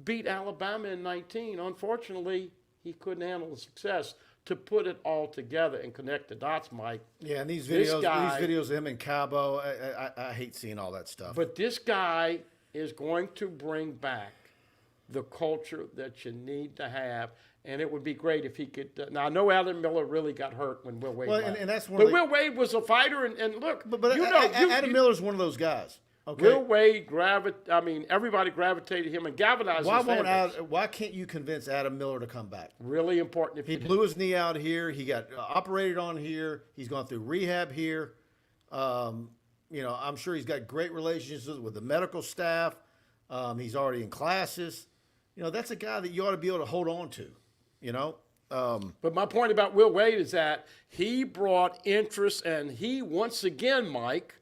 beat Alabama in 19. Unfortunately, he couldn't handle the success to put it all together and connect the dots, Mike. Yeah, and these videos of him in Cabo, I hate seeing all that stuff. But this guy is going to bring back the culture that you need to have, and it would be great if he could. Now, I know Adam Miller really got hurt when Will Wade left. And that's one. But Will Wade was a fighter, and look, Adam Miller's one of those guys. Okay. Will Wade everybody gravitated him and galvanized his fan base. Why can't you convince Adam Miller to come back? Really important. He blew his knee out here. He got operated on here. He's gone through rehab here. I'm sure he's got great relationships with the medical staff. He's already in classes. That's a guy that you ought to be able to hold on to, But my point about Will Wade is that he brought interest, and he, once again, Mike,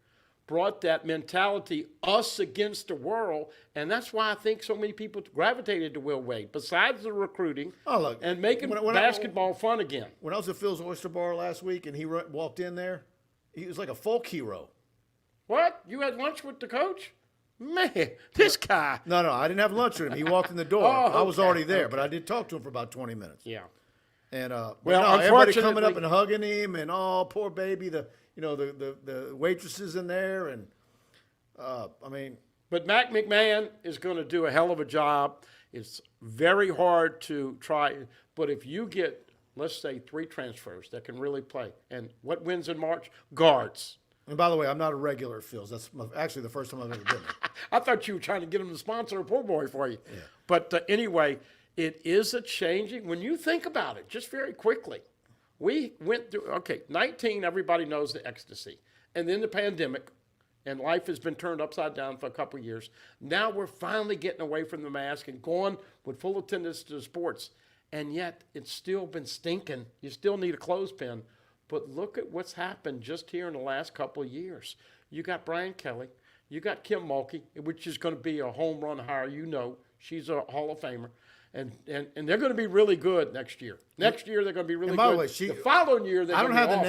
brought that mentality, us against the world, and that's why I think so many people gravitated to Will Wade, besides the recruiting and making basketball fun again. When I was at Phil's Oyster Bar last week and he walked in there, he was like a folk hero. What? You had lunch with the coach? Man, this guy. No, I didn't have lunch with him. He walked in the door. I was already there, but I did talk to him for about 20 minutes. Yeah. And unfortunately, everybody coming up and hugging him, and poor baby, the waitresses in there, and But Matt McMahon is going to do a hell of a job. It's very hard to try, but if you get, let's say, 3 transfers that can really play, and what wins in March? Guards. And by the way, I'm not a regular at Phil's. That's actually the first time I've ever been there. I thought you were trying to get him to sponsor a pool boy for you. Yeah. But anyway, it is a changing. When you think about it, just very quickly, we went through, 19, everybody knows the ecstasy. And then the pandemic, and life has been turned upside down for a couple of years. Now we're finally getting away from the mask and going with full attendance to the sports. And yet it's still been stinking. You still need a clothespin. But look at what's happened just here in the last couple of years. You got Brian Kelly. You got Kim Mulkey, which is going to be a home run hire. She's a Hall of Famer. And they're going to be really good next year. Next year, they're going to be really good. By the way, the following year, they're going to be awesome.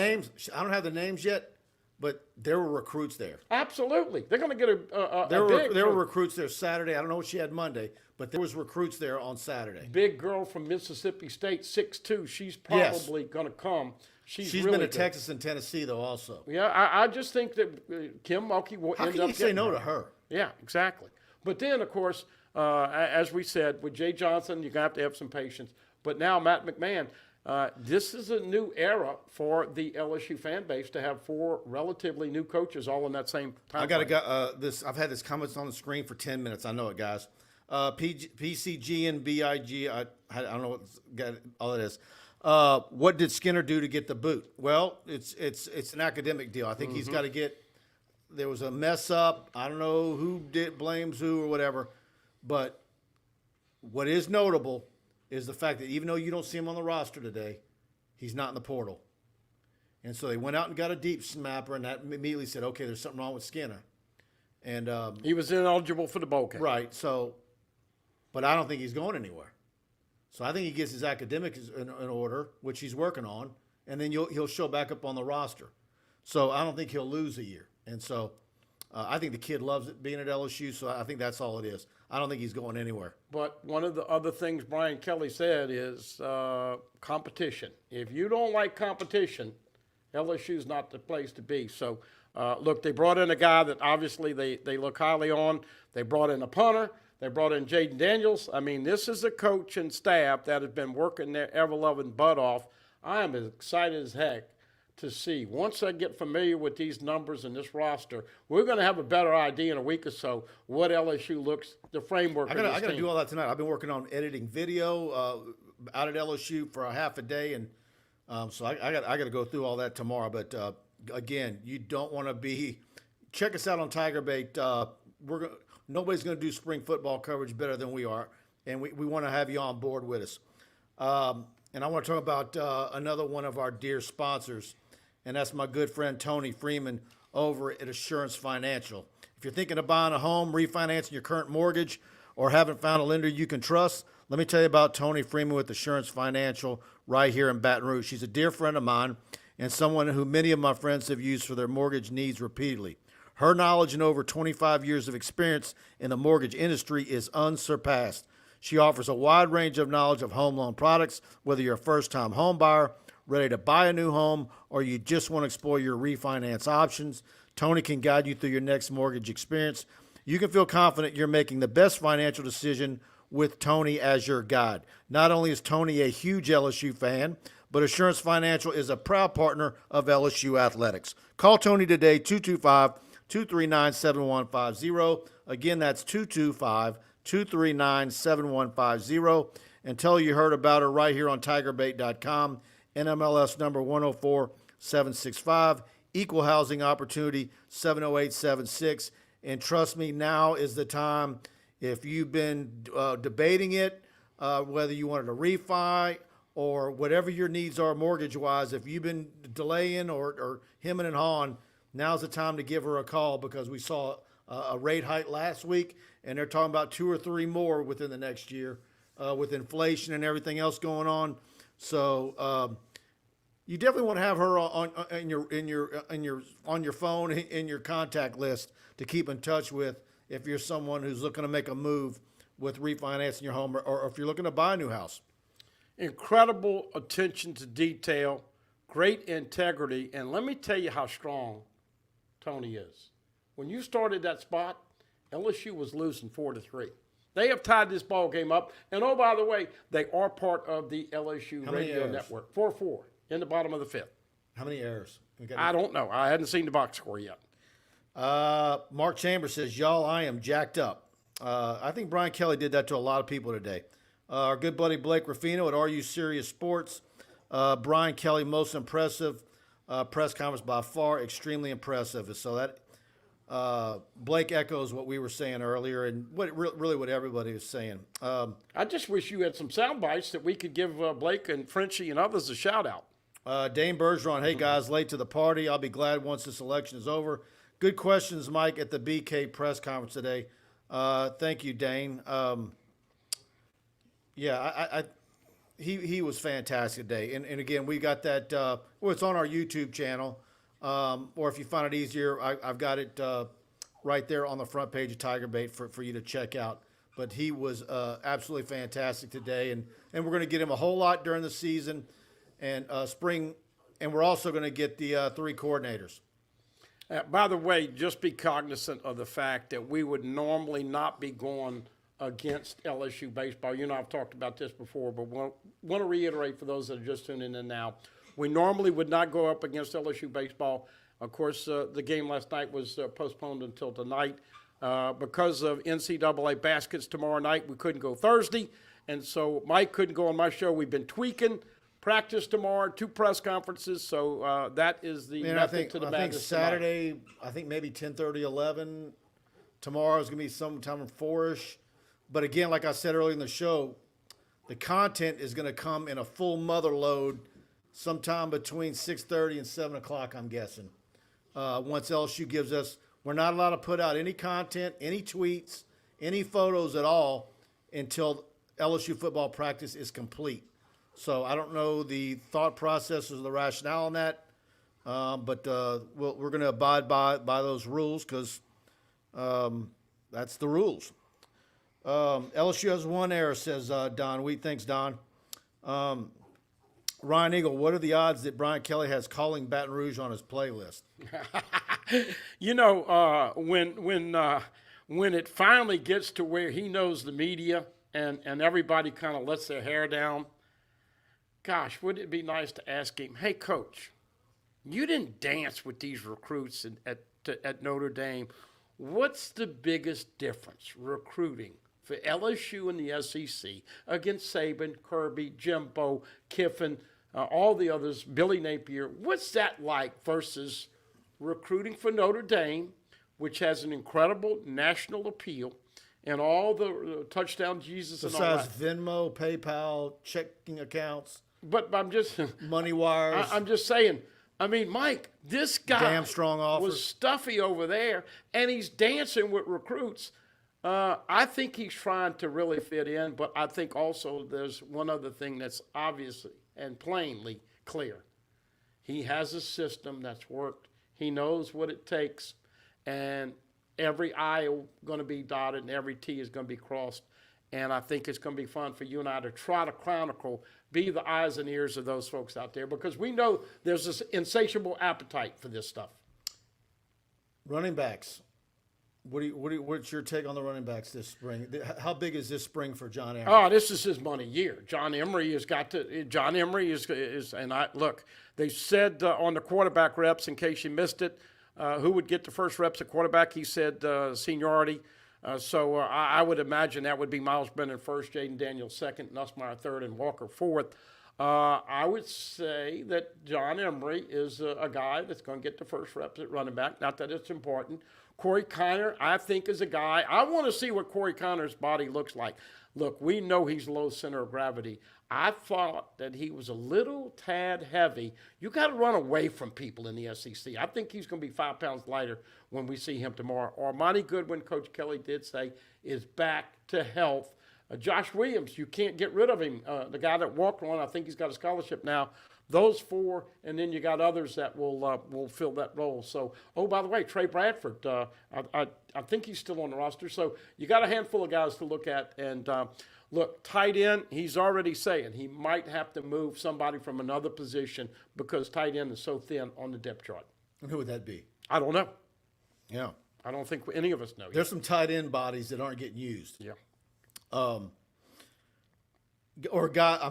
I don't have the names yet, but there were recruits there. Absolutely. They're going to get There were recruits there Saturday. I don't know what she had Monday, but there was recruits there on Saturday. Big girl from Mississippi State, 6'2". She's probably going to come. She's really been to good. Texas and Tennessee, though, also. Yeah, I just think that Kim Mulkey will end up. How can you say no to her? Yeah, exactly. But then, of course, as we said, with Jay Johnson, you're going to have some patience. But now Matt McMahon, this is a new era for the LSU fan base to have 4 relatively new coaches all in that same time. I've had this comments on the screen for 10 minutes. I know it, guys. PCG and BIG. I don't know what all it is. What did Skinner do to get the boot? Well, it's an academic deal. I think he's got to get. There was a mess up. I don't know who blames who or whatever, but what is notable is the fact that even though you don't see him on the roster today, he's not in the portal. And so they went out and got a deep snapper, and that immediately said, okay, there's something wrong with Skinner. And he was ineligible for the bowl game. Right. So, but I don't think he's going anywhere. So I think he gets his academics in order, which he's working on, and then he'll show back up on the roster. So I don't think he'll lose a year. And so I think the kid loves it being at LSU, so I think that's all it is. I don't think he's going anywhere. But one of the other things Brian Kelly said is competition. If you don't like competition, LSU's not the place to be. So, look, they brought in a guy that obviously they look highly on. They brought in a punter. They brought in Jaden Daniels. I mean, this is a coach and staff that has been working their ever-loving butt off. I am as excited as heck to see. Once I get familiar with these numbers and this roster, we're going to have a better idea in a week or so what LSU looks, the framework of this I got to team. do all that tonight. I've been working on editing video out at LSU for a half a day, and so I got to go through all that tomorrow. But again, you don't want to be. Check us out on TigerBait. Nobody's going to do spring football coverage better than we are, and we want to have you on board with us. And I want to talk about another one of our dear sponsors, and that's my good friend Tony Freeman over at Assurance Financial. If you're thinking of buying a home, refinancing your current mortgage, or haven't found a lender you can trust, let me tell you about Tony Freeman with Assurance Financial right here in Baton Rouge. She's a dear friend of mine and someone who many of my friends have used for their mortgage needs repeatedly. Her knowledge and over 25 years of experience in the mortgage industry is unsurpassed. She offers a wide range of knowledge of home loan products, whether you're a first-time home buyer, ready to buy a new home, or you just want to explore your refinance options. Tony can guide you through your next mortgage experience. You can feel confident you're making the best financial decision with Tony as your guide. Not only is Tony a huge LSU fan, but Assurance Financial is a proud partner of LSU Athletics. Call Tony today, 225-239-7150. Again, that's 225-239-7150. And tell her you heard about her right here on TigerBait.com. NMLS number 104765. equal housing opportunity, 70876. And trust me, now is the time. If you've been debating it, whether you wanted to refi or whatever your needs are mortgage-wise, if you've been delaying or hemming and hawing, now's the time to give her a call, because we saw a rate hike last week, and they're talking about 2 or 3 more within the next year with inflation and everything else going on. So you definitely want to have her on your phone, in your contact list, to keep in touch with if you're someone who's looking to make a move with refinancing your home, or if you're looking to buy a new house. Incredible attention to detail, great integrity, and let me tell you how strong Tony is. When you started that spot, LSU was losing 4-3. They have tied this ball game up, and oh, by the way, they are part of the LSU radio network. 4-4 in the bottom of the 5th. How many errors? I don't know. I hadn't seen the box score yet. Mark Chambers says, y'all, I am jacked up. I think Brian Kelly did that to a lot of people today. Our good buddy Blake Ruffino at RU Serious Sports. Brian Kelly, most impressive press conference by far, extremely impressive. So that Blake echoes what we were saying earlier, and really what everybody was saying. I just wish you had some sound bites that we could give Blake and Frenchie and others a shout out. Dane Bergeron, hey guys, late to the party. I'll be glad once this election is over. Good questions, Mike, at the BK press conference today. Thank you, Dane. He was fantastic today. And again, we got that, it's on our YouTube channel. Or if you find it easier, I've got it right there on the front page of TigerBait for you to check out. But he was absolutely fantastic today. And we're going to get him a whole lot during the season and spring. And we're also going to get the 3 coordinators. By the way, just be cognizant of the fact that we would normally not be going against LSU baseball. You know, I've talked about this before, but want to reiterate for those that are just tuning in now. We normally would not go up against LSU baseball. Of course, the game last night was postponed until tonight. Because of NCAA baskets tomorrow night, we couldn't go Thursday. And so Mike couldn't go on my show. We've been tweaking. Practice tomorrow, 2 press conferences. So that is the method to the madness. I think Saturday, I think maybe 10:30, 11. Tomorrow is going to be sometime 4-ish. But again, like I said earlier in the show, the content is going to come in a full mother load sometime between 6:30 and 7 o'clock, I'm guessing. Once LSU gives us, we're not allowed to put out any content, any tweets, any photos at all until LSU football practice is complete. So I don't know the thought process or the rationale on that, but we're going to abide by those rules, because that's the rules. LSU has 1 error, says Don Wheat. Thanks, Don. Ryan Eagle, what are the odds that Brian Kelly has calling Baton Rouge on his playlist? You know, when it finally gets to where he knows the media and everybody kind of lets their hair down, gosh, wouldn't it be nice to ask him, hey, Coach, you didn't dance with these recruits at Notre Dame. What's the biggest difference recruiting for LSU and the SEC against Saban, Kirby, Jimbo, Kiffin, all the others, Billy Napier? What's that like versus recruiting for Notre Dame, which has an incredible national appeal, and all the touchdown Jesus and all that? Besides Venmo, PayPal, checking accounts. But I'm just money wires. I'm just saying. I mean, Mike, this guy damn strong offer. Was stuffy over there, and he's dancing with recruits. I think he's trying to really fit in, but I think also there's one other thing that's obviously and plainly clear. He has a system that's worked. He knows what it takes, and every I is going to be dotted and every T is going to be crossed. And I think it's going to be fun for you and I to try to chronicle, be the eyes and ears of those folks out there, because we know there's this insatiable appetite for this stuff. Running backs. What's your take on the running backs this spring? How big is this spring for John Emery? Oh, this is his money year. John Emery is, and I look, they said on the quarterback reps, in case you missed it, who would get the first reps at quarterback? He said seniority. So I would imagine that would be Miles Brennan first, Jaden Daniels second, Nussmeier third, and Walker fourth. I would say that John Emery is a guy that's going to get the first reps at running back. Not that it's important. Corey Kiner, I think, is a guy. I want to see what Corey Kiner's body looks like. Look, we know he's low center of gravity. I thought that he was a little tad heavy. You got to run away from people in the SEC. I think he's going to be 5 pounds lighter when we see him tomorrow. Armani Goodwin, Coach Kelly did say, is back to health. Josh Williams, you can't get rid of him. The guy that walked on, I think he's got a scholarship now. Those four, and then you got others that will fill that role. So, oh, by the way, Trey Bradford, I think he's still on the roster. So you got a handful of guys to look at. And look, tight end, he's already saying he might have to move somebody from another position because tight end is so thin on the depth chart. And who would that be? I don't know. Yeah. I don't think any of us know. There's some tight end bodies that aren't getting used. Yeah. I'm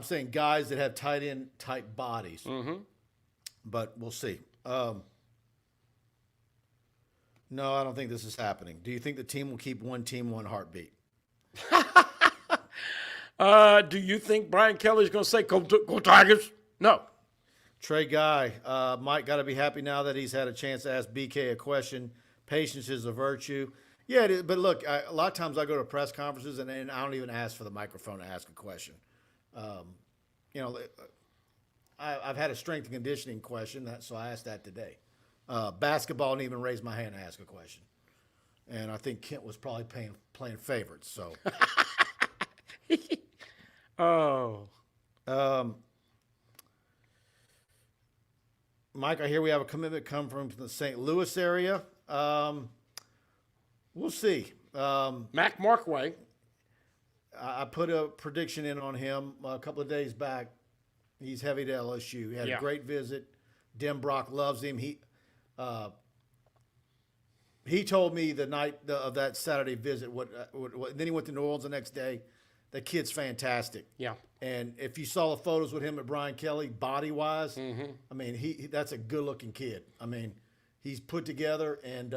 saying guys that have tight end type bodies. Mm-hmm. But we'll see. No, I don't think this is happening. Do you think the team will keep one team, one heartbeat? Do you think Brian Kelly's going to say, go Tigers? No. Trey Guy, Mike got to be happy now that he's had a chance to ask BK a question. Patience is a virtue. Yeah, it is, but look, a lot of times I go to press conferences and I don't even ask for the microphone to ask a question. I've had a strength and conditioning question, so I asked that today. Basketball didn't even raise my hand to ask a question. And I think Kent was probably playing favorites. So, Mike, I hear we have a commitment come from the St. Louis area. We'll see. Mac Markway. I put a prediction in on him a couple of days back. He's heavy to LSU. He had a great visit. Dem Brock loves him. He told me the night of that Saturday visit. Then he went to New Orleans the next day. The kid's fantastic. Yeah. And if you saw the photos with him at Brian Kelly, body wise, I mean, that's a good looking kid. I mean, he's put together and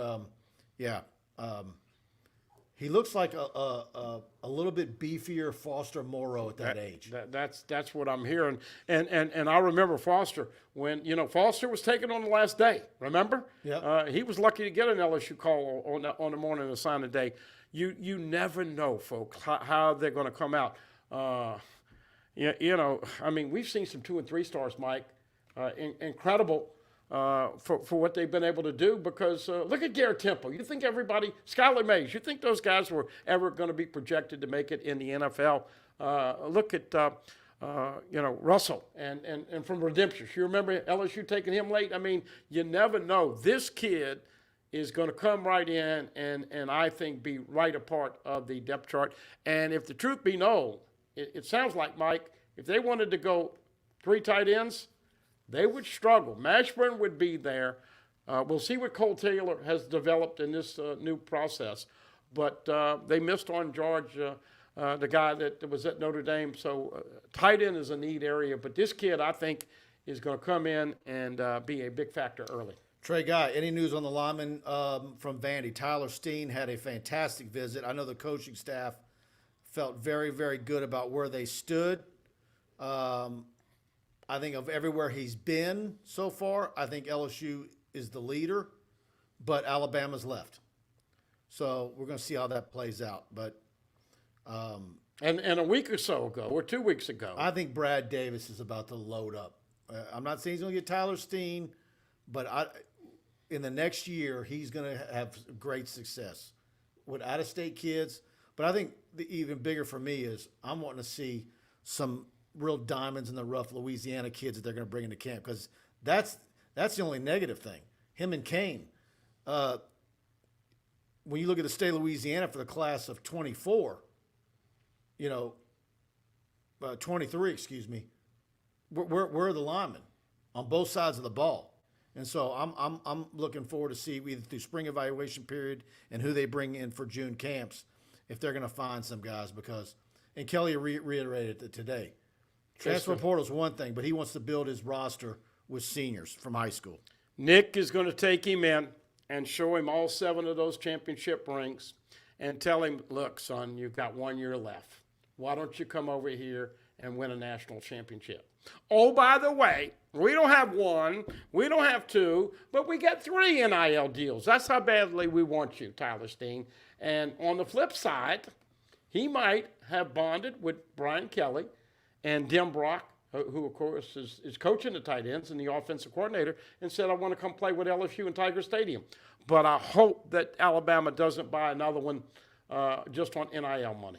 he looks like a little bit beefier Foster Moreau at that age. That's what I'm hearing. And I remember Foster when, Foster was taken on the last day, remember? Yeah. He was lucky to get an LSU call on the morning of signing day. You never know, folks, how they're going to come out. We've seen some 2 and 3 stars, Mike. Incredible. For what they've been able to do because look at Garrett Temple. You think everybody, Skylar Mays, you think those guys were ever going to be projected to make it in the NFL? Look at, Russell and from Redemption. You remember LSU taking him late? I mean, you never know. This kid is going to come right in and I think be right a part of the depth chart. And if the truth be known, it sounds like, Mike, if they wanted to go 3 tight ends, they would struggle. Mashburn would be there. We'll see what Cole Taylor has developed in this new process. But they missed on George, the guy that was at Notre Dame. So tight end is a need area. But this kid, I think, is going to come in and be a big factor early. Trey Guy, any news on the lineman from Vandy? Tyler Steen had a fantastic visit. I know the coaching staff felt very, very good about where they stood. I think of everywhere he's been so far, I think LSU is the leader, but Alabama's left. So we're going to see how that plays out. But and a week or so ago, or 2 weeks ago, I think Brad Davis is about to load up. I'm not saying he's going to get Tyler Steen, but in the next year, he's going to have great success with out-of-state kids. But I think the even bigger for me is I'm wanting to see some real diamonds in the rough Louisiana kids that they're going to bring into camp because that's the only negative thing. Him and Kane. When you look at the state of Louisiana for the class of 24, 23, excuse me, where are the linemen on both sides of the ball? And so I'm looking forward to see either through spring evaluation period and who they bring in for June camps if they're going to find some guys because – and Kelly reiterated it today. Transfer portal is one thing, but he wants to build his roster with seniors from high school. Nick is going to take him in and show him all 7 of those championship rings and tell him, look, son, you've got 1 year left. Why don't you come over here and win a national championship? Oh, by the way, we don't have 1, we don't have 2, but we got 3 NIL deals. That's how badly we want you, Tyler Steen. And on the flip side, he might have bonded with Brian Kelly and Dim Brock, who of course is coaching the tight ends and the offensive coordinator, and said, I want to come play with LSU in Tiger Stadium. But I hope that Alabama doesn't buy another one just on NIL money.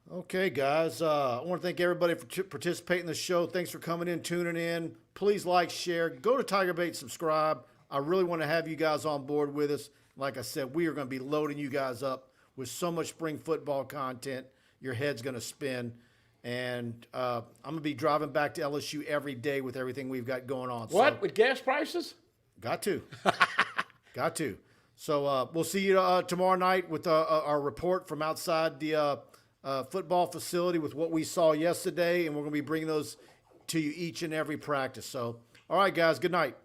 Okay, guys. I want to thank everybody for participating in the show. Thanks for coming in, tuning in. Please like, share. Go to TigerBait, subscribe. I really want to have you guys on board with us. Like I said, we are going to be loading you guys up with so much spring football content. Your head's going to spin. And I'm going to be driving back to LSU every day with everything we've got going on. What? So, with gas prices? got to. Got to. So we'll see you tomorrow night with our report from outside the football facility with what we saw yesterday, and we're going to be bringing those to you each and every practice. So, all right, guys, good night.